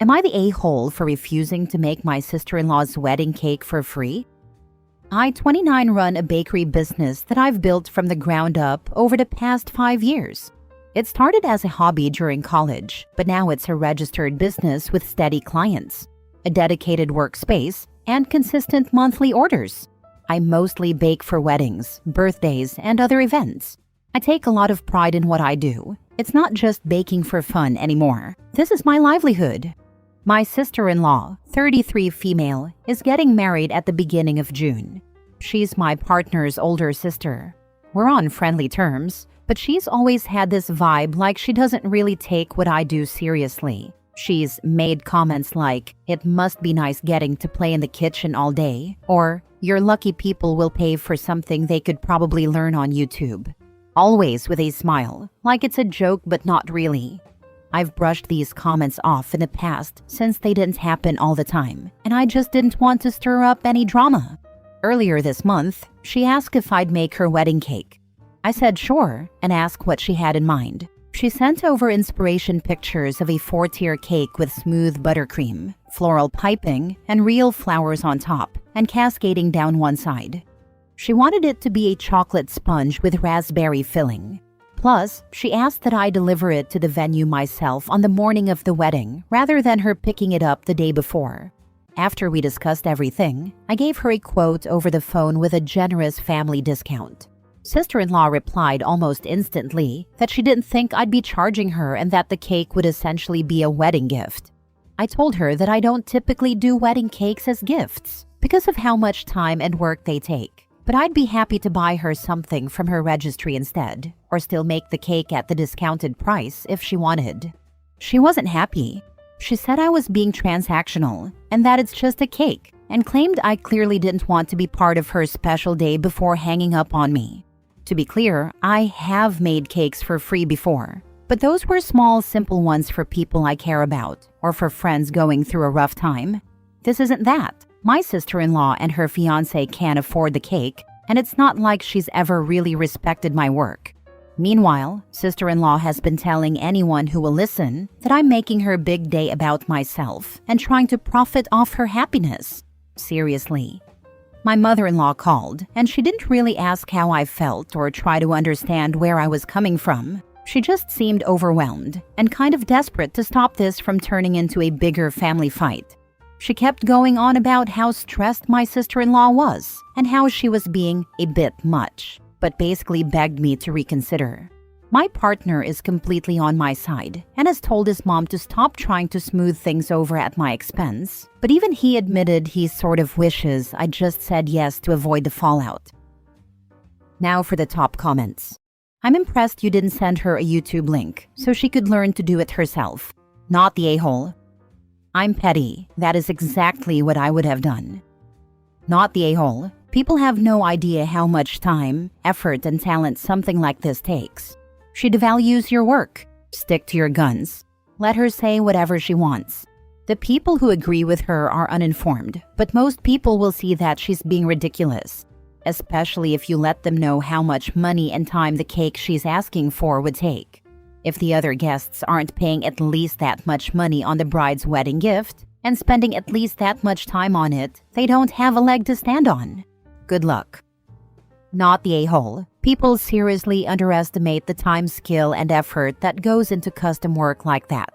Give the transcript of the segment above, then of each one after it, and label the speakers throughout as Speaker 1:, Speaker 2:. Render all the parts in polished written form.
Speaker 1: Am I the a-hole for refusing to make my sister-in-law's wedding cake for free? I, 29, run a bakery business that I've built from the ground up over the past 5 years. It started as a hobby during college, but now it's a registered business with steady clients, a dedicated workspace, and consistent monthly orders. I mostly bake for weddings, birthdays, and other events. I take a lot of pride in what I do. It's not just baking for fun anymore. This is my livelihood. My sister-in-law, 33 female, is getting married at the beginning of June. She's my partner's older sister. We're on friendly terms, but she's always had this vibe like she doesn't really take what I do seriously. She's made comments like, "It must be nice getting to play in the kitchen all day," or "You're lucky people will pay for something they could probably learn on YouTube." Always with a smile, like it's a joke but not really. I've brushed these comments off in the past since they didn't happen all the time, and I just didn't want to stir up any drama. Earlier this month, she asked if I'd make her wedding cake. I said sure and asked what she had in mind. She sent over inspiration pictures of a 4-tier cake with smooth buttercream, floral piping, and real flowers on top and cascading down one side. She wanted it to be a chocolate sponge with raspberry filling. Plus, she asked that I deliver it to the venue myself on the morning of the wedding rather than her picking it up the day before. After we discussed everything, I gave her a quote over the phone with a generous family discount. Sister-in-law replied almost instantly that she didn't think I'd be charging her and that the cake would essentially be a wedding gift. I told her that I don't typically do wedding cakes as gifts because of how much time and work they take. But I'd be happy to buy her something from her registry instead, or still make the cake at the discounted price if she wanted. She wasn't happy. She said I was being transactional and that it's just a cake, and claimed I clearly didn't want to be part of her special day before hanging up on me. To be clear, I have made cakes for free before, but those were small, simple ones for people I care about, or for friends going through a rough time. This isn't that. My sister-in-law and her fiancé can't afford the cake, and it's not like she's ever really respected my work. Meanwhile, sister-in-law has been telling anyone who will listen that I'm making her big day about myself and trying to profit off her happiness. Seriously. My mother-in-law called, and she didn't really ask how I felt or try to understand where I was coming from. She just seemed overwhelmed and kind of desperate to stop this from turning into a bigger family fight. She kept going on about how stressed my sister-in-law was and how she was being a bit much, but basically begged me to reconsider. My partner is completely on my side and has told his mom to stop trying to smooth things over at my expense, but even he admitted he sort of wishes I just said yes to avoid the fallout. Now for the top comments. I'm impressed you didn't send her a YouTube link so she could learn to do it herself. Not the a-hole. I'm petty. That is exactly what I would have done. Not the a-hole. People have no idea how much time, effort, and talent something like this takes. She devalues your work. Stick to your guns. Let her say whatever she wants. The people who agree with her are uninformed, but most people will see that she's being ridiculous, especially if you let them know how much money and time the cake she's asking for would take. If the other guests aren't paying at least that much money on the bride's wedding gift and spending at least that much time on it, they don't have a leg to stand on. Good luck. Not the a-hole. People seriously underestimate the time, skill, and effort that goes into custom work like that.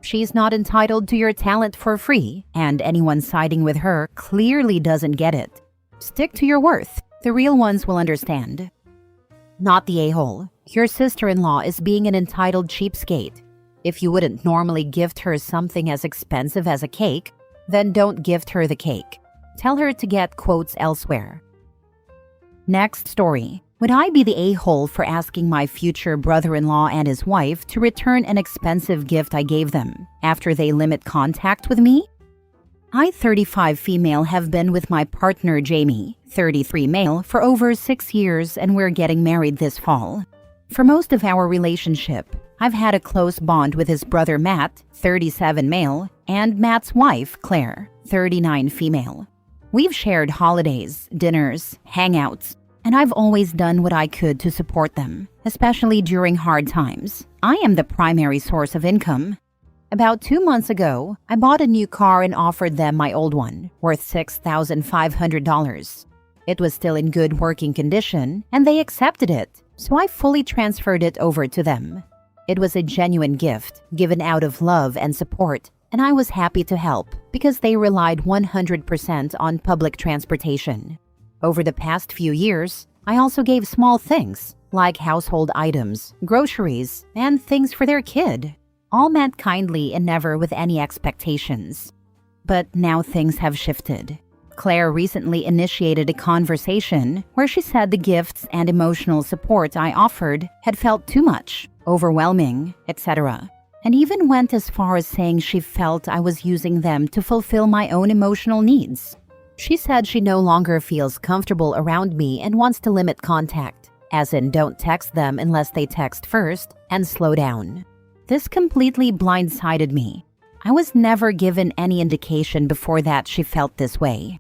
Speaker 1: She's not entitled to your talent for free, and anyone siding with her clearly doesn't get it. Stick to your worth. The real ones will understand. Not the a-hole. Your sister-in-law is being an entitled cheapskate. If you wouldn't normally gift her something as expensive as a cake, then don't gift her the cake. Tell her to get quotes elsewhere. Next story. Would I be the a-hole for asking my future brother-in-law and his wife to return an expensive gift I gave them after they limit contact with me? I, 35 female, have been with my partner Jamie, 33 male, for over 6 years, and we're getting married this fall. For most of our relationship, I've had a close bond with his brother Matt, 37 male, and Matt's wife, Claire, 39 female. We've shared holidays, dinners, hangouts, and I've always done what I could to support them, especially during hard times. I am the primary source of income. About 2 months ago, I bought a new car and offered them my old one, worth $6,500. It was still in good working condition, and they accepted it, so I fully transferred it over to them. It was a genuine gift, given out of love and support, and I was happy to help because they relied 100% on public transportation. Over the past few years, I also gave small things, like household items, groceries, and things for their kid, all meant kindly and never with any expectations. But now things have shifted. Claire recently initiated a conversation where she said the gifts and emotional support I offered had felt too much, overwhelming, etc., and even went as far as saying she felt I was using them to fulfill my own emotional needs. She said she no longer feels comfortable around me and wants to limit contact, as in don't text them unless they text first, and slow down. This completely blindsided me. I was never given any indication before that she felt this way.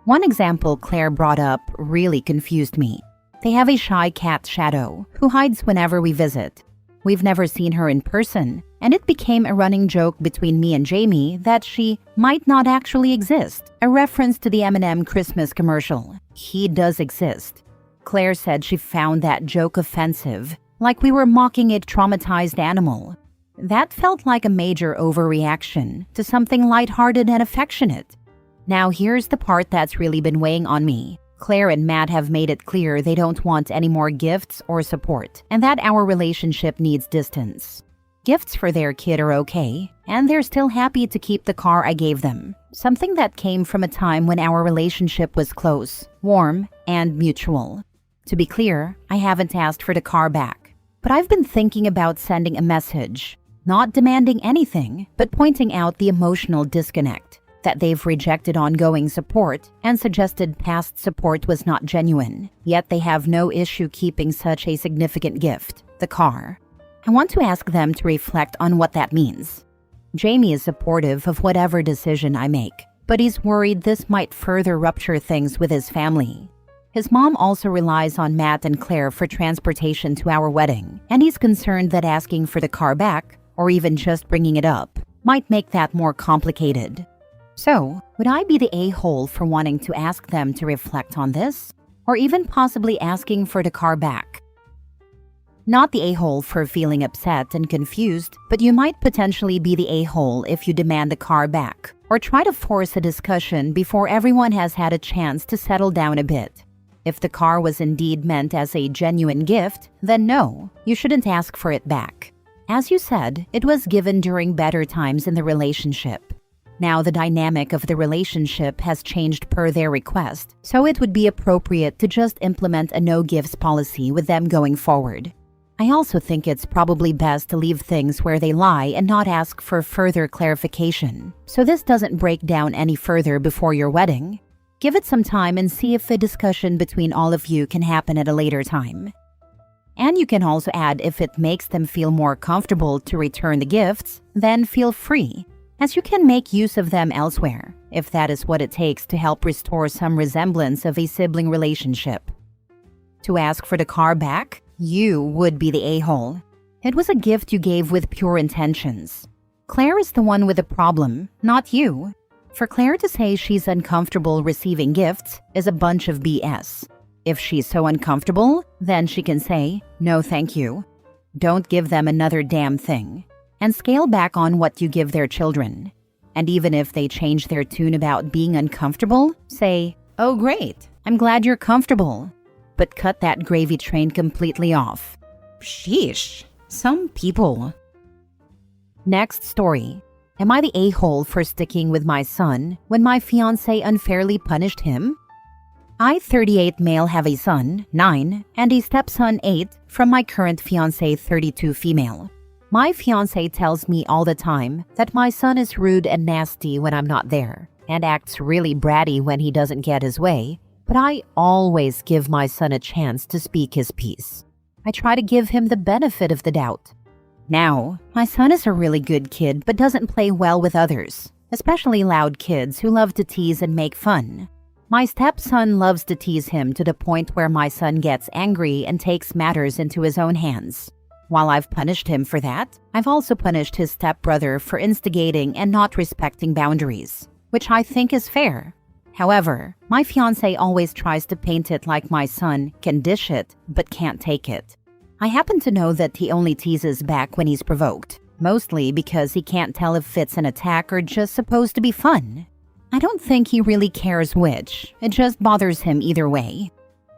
Speaker 1: One example Claire brought up really confused me. They have a shy cat, Shadow, who hides whenever we visit. We've never seen her in person, and it became a running joke between me and Jamie that she might not actually exist, a reference to the M&M Christmas commercial. He does exist. Claire said she found that joke offensive, like we were mocking a traumatized animal. That felt like a major overreaction to something lighthearted and affectionate. Now here's the part that's really been weighing on me. Claire and Matt have made it clear they don't want any more gifts or support, and that our relationship needs distance. Gifts for their kid are okay, and they're still happy to keep the car I gave them, something that came from a time when our relationship was close, warm, and mutual. To be clear, I haven't asked for the car back, but I've been thinking about sending a message. Not demanding anything, but pointing out the emotional disconnect, that they've rejected ongoing support and suggested past support was not genuine, yet they have no issue keeping such a significant gift, the car. I want to ask them to reflect on what that means. Jamie is supportive of whatever decision I make, but he's worried this might further rupture things with his family. His mom also relies on Matt and Claire for transportation to our wedding, and he's concerned that asking for the car back, or even just bringing it up, might make that more complicated. So, would I be the a-hole for wanting to ask them to reflect on this? Or even possibly asking for the car back? Not the a-hole for feeling upset and confused, but you might potentially be the a-hole if you demand the car back, or try to force a discussion before everyone has had a chance to settle down a bit. If the car was indeed meant as a genuine gift, then no, you shouldn't ask for it back. As you said, it was given during better times in the relationship. Now the dynamic of the relationship has changed per their request, so it would be appropriate to just implement a no-gifts policy with them going forward. I also think it's probably best to leave things where they lie and not ask for further clarification, so this doesn't break down any further before your wedding. Give it some time and see if a discussion between all of you can happen at a later time. And you can also add if it makes them feel more comfortable to return the gifts, then feel free, as you can make use of them elsewhere, if that is what it takes to help restore some resemblance of a sibling relationship. To ask for the car back, you would be the a-hole. It was a gift you gave with pure intentions. Claire is the one with the problem, not you. For Claire to say she's uncomfortable receiving gifts is a bunch of BS. If she's so uncomfortable, then she can say, no thank you. Don't give them another damn thing. And scale back on what you give their children. And even if they change their tune about being uncomfortable, say, oh great, I'm glad you're comfortable. But cut that gravy train completely off. Sheesh, some people. Next story. Am I the a-hole for sticking with my son when my fiancé unfairly punished him? I, 38 male, have a son, 9, and a stepson, 8, from my current fiancé, 32 female. My fiancé tells me all the time that my son is rude and nasty when I'm not there, and acts really bratty when he doesn't get his way, but I always give my son a chance to speak his piece. I try to give him the benefit of the doubt. Now, my son is a really good kid but doesn't play well with others, especially loud kids who love to tease and make fun. My stepson loves to tease him to the point where my son gets angry and takes matters into his own hands. While I've punished him for that, I've also punished his stepbrother for instigating and not respecting boundaries, which I think is fair. However, my fiancé always tries to paint it like my son can dish it but can't take it. I happen to know that he only teases back when he's provoked, mostly because he can't tell if it's an attack or just supposed to be fun. I don't think he really cares which, it just bothers him either way.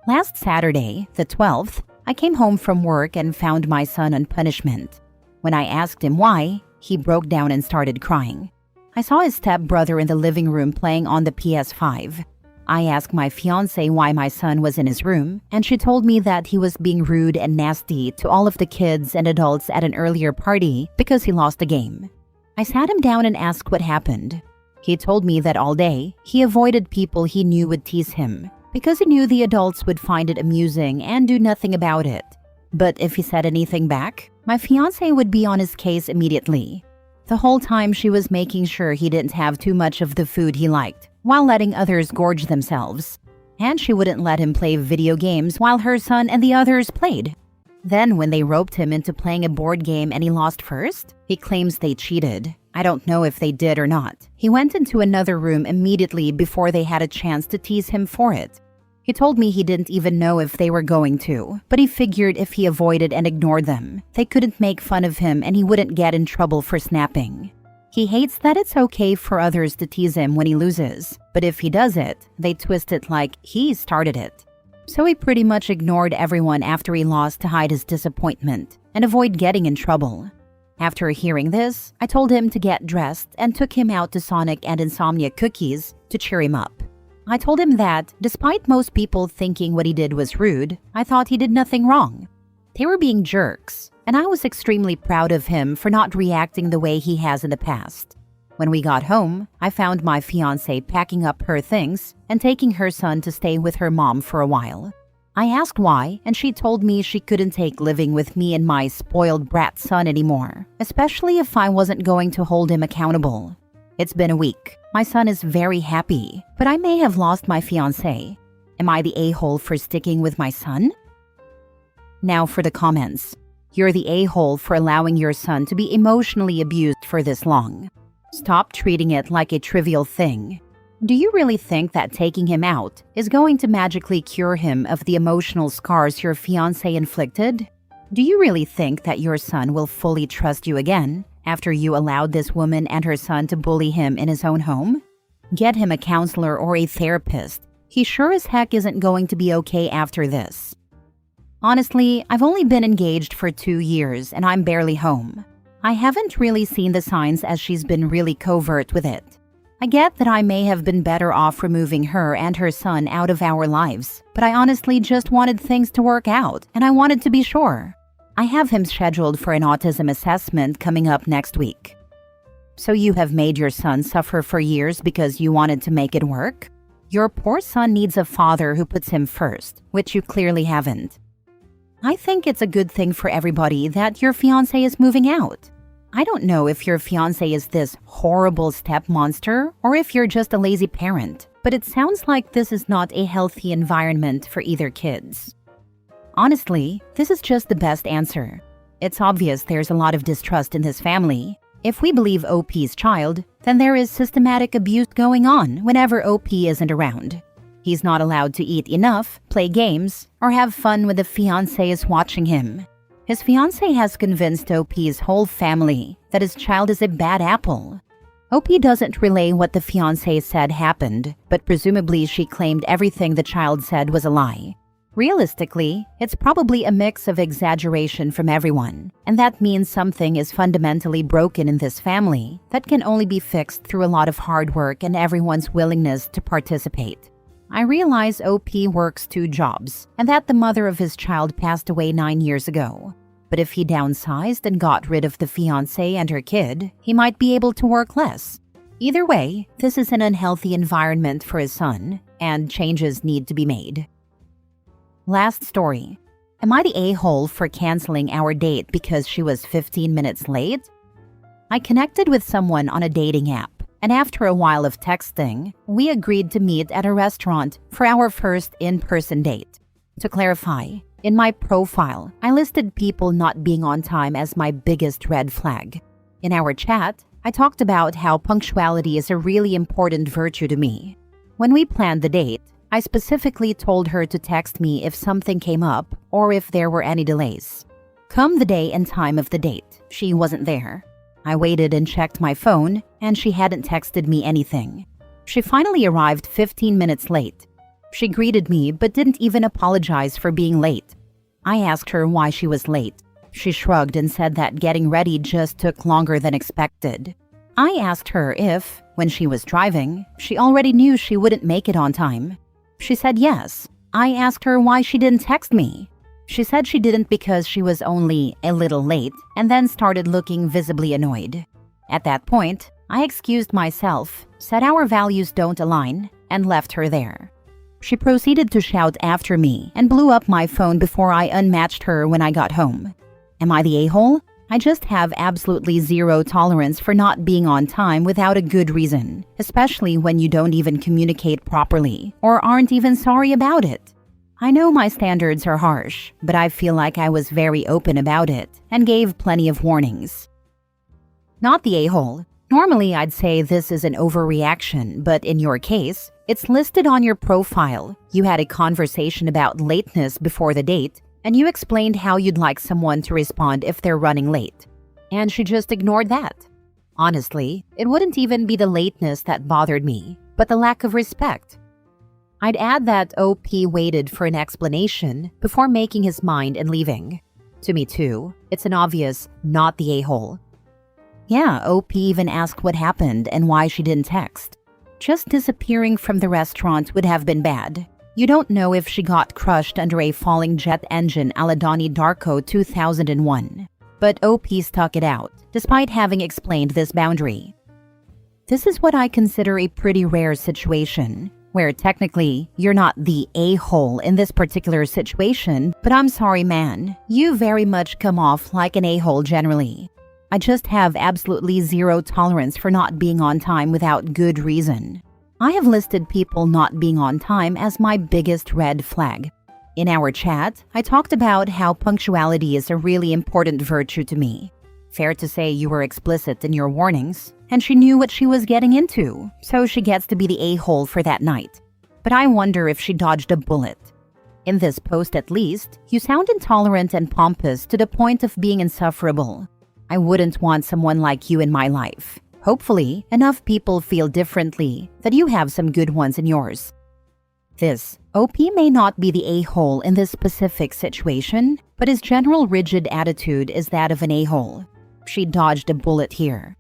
Speaker 1: Last Saturday, the 12th, I came home from work and found my son on punishment. When I asked him why, he broke down and started crying. I saw his stepbrother in the living room playing on the PS5. I asked my fiancé why my son was in his room, and she told me that he was being rude and nasty to all of the kids and adults at an earlier party because he lost a game. I sat him down and asked what happened. He told me that all day, he avoided people he knew would tease him, because he knew the adults would find it amusing and do nothing about it. But if he said anything back, my fiancé would be on his case immediately. The whole time she was making sure he didn't have too much of the food he liked, while letting others gorge themselves. And she wouldn't let him play video games while her son and the others played. Then when they roped him into playing a board game and he lost first, he claims they cheated. I don't know if they did or not. He went into another room immediately before they had a chance to tease him for it. He told me he didn't even know if they were going to, but he figured if he avoided and ignored them, they couldn't make fun of him and he wouldn't get in trouble for snapping. He hates that it's okay for others to tease him when he loses, but if he does it, they twist it like he started it. So he pretty much ignored everyone after he lost to hide his disappointment and avoid getting in trouble. After hearing this, I told him to get dressed and took him out to Sonic and Insomnia Cookies to cheer him up. I told him that, despite most people thinking what he did was rude, I thought he did nothing wrong. They were being jerks, and I was extremely proud of him for not reacting the way he has in the past. When we got home, I found my fiancé packing up her things and taking her son to stay with her mom for a while. I asked why, and she told me she couldn't take living with me and my spoiled brat son anymore, especially if I wasn't going to hold him accountable. It's been a week. My son is very happy, but I may have lost my fiancé. Am I the a-hole for sticking with my son? Now for the comments. You're the a-hole for allowing your son to be emotionally abused for this long. Stop treating it like a trivial thing. Do you really think that taking him out is going to magically cure him of the emotional scars your fiancé inflicted? Do you really think that your son will fully trust you again after you allowed this woman and her son to bully him in his own home? Get him a counselor or a therapist. He sure as heck isn't going to be okay after this. Honestly, I've only been engaged for 2 years and I'm barely home. I haven't really seen the signs as she's been really covert with it. I get that I may have been better off removing her and her son out of our lives, but I honestly just wanted things to work out and I wanted to be sure. I have him scheduled for an autism assessment coming up next week. So you have made your son suffer for years because you wanted to make it work? Your poor son needs a father who puts him first, which you clearly haven't. I think it's a good thing for everybody that your fiancé is moving out. I don't know if your fiancé is this horrible step monster or if you're just a lazy parent, but it sounds like this is not a healthy environment for either kids. Honestly, this is just the best answer. It's obvious there's a lot of distrust in this family. If we believe OP's child, then there is systematic abuse going on whenever OP isn't around. He's not allowed to eat enough, play games, or have fun when the fiancé is watching him. His fiancé has convinced OP's whole family that his child is a bad apple. OP doesn't relay what the fiancé said happened, but presumably she claimed everything the child said was a lie. Realistically, it's probably a mix of exaggeration from everyone, and that means something is fundamentally broken in this family that can only be fixed through a lot of hard work and everyone's willingness to participate. I realize OP works 2 jobs, and that the mother of his child passed away 9 years ago. But if he downsized and got rid of the fiancée and her kid, he might be able to work less. Either way, this is an unhealthy environment for his son, and changes need to be made. Last story. Am I the a-hole for canceling our date because she was 15 minutes late? I connected with someone on a dating app, and after a while of texting, we agreed to meet at a restaurant for our first in-person date. To clarify, In my profile, I listed people not being on time as my biggest red flag. In our chat, I talked about how punctuality is a really important virtue to me. When we planned the date, I specifically told her to text me if something came up or if there were any delays. Come the day and time of the date, she wasn't there. I waited and checked my phone, and she hadn't texted me anything. She finally arrived 15 minutes late. She greeted me but didn't even apologize for being late. I asked her why she was late. She shrugged and said that getting ready just took longer than expected. I asked her if, when she was driving, she already knew she wouldn't make it on time. She said yes. I asked her why she didn't text me. She said she didn't because she was only a little late and then started looking visibly annoyed. At that point, I excused myself, said our values don't align, and left her there. She proceeded to shout after me and blew up my phone before I unmatched her when I got home. Am I the a-hole? I just have absolutely zero tolerance for not being on time without a good reason, especially when you don't even communicate properly or aren't even sorry about it. I know my standards are harsh, but I feel like I was very open about it and gave plenty of warnings. Not the a-hole. Normally, I'd say this is an overreaction, but in your case, it's listed on your profile. You had a conversation about lateness before the date, and you explained how you'd like someone to respond if they're running late. And she just ignored that. Honestly, it wouldn't even be the lateness that bothered me, but the lack of respect. I'd add that OP waited for an explanation before making his mind and leaving. To me too, it's an obvious not the a-hole. Yeah, OP even asked what happened and why she didn't text. Just disappearing from the restaurant would have been bad. You don't know if she got crushed under a falling jet engine a la Donnie Darko 2001. But OP stuck it out, despite having explained this boundary. This is what I consider a pretty rare situation, where technically you're not the a-hole in this particular situation, but I'm sorry man, you very much come off like an a-hole generally. I just have absolutely zero tolerance for not being on time without good reason. I have listed people not being on time as my biggest red flag. In our chat, I talked about how punctuality is a really important virtue to me. Fair to say you were explicit in your warnings, and she knew what she was getting into, so she gets to be the a-hole for that night. But I wonder if she dodged a bullet. In this post at least, you sound intolerant and pompous to the point of being insufferable. I wouldn't want someone like you in my life. Hopefully, enough people feel differently that you have some good ones in yours. This OP may not be the a-hole in this specific situation, but his general rigid attitude is that of an a-hole. She dodged a bullet here.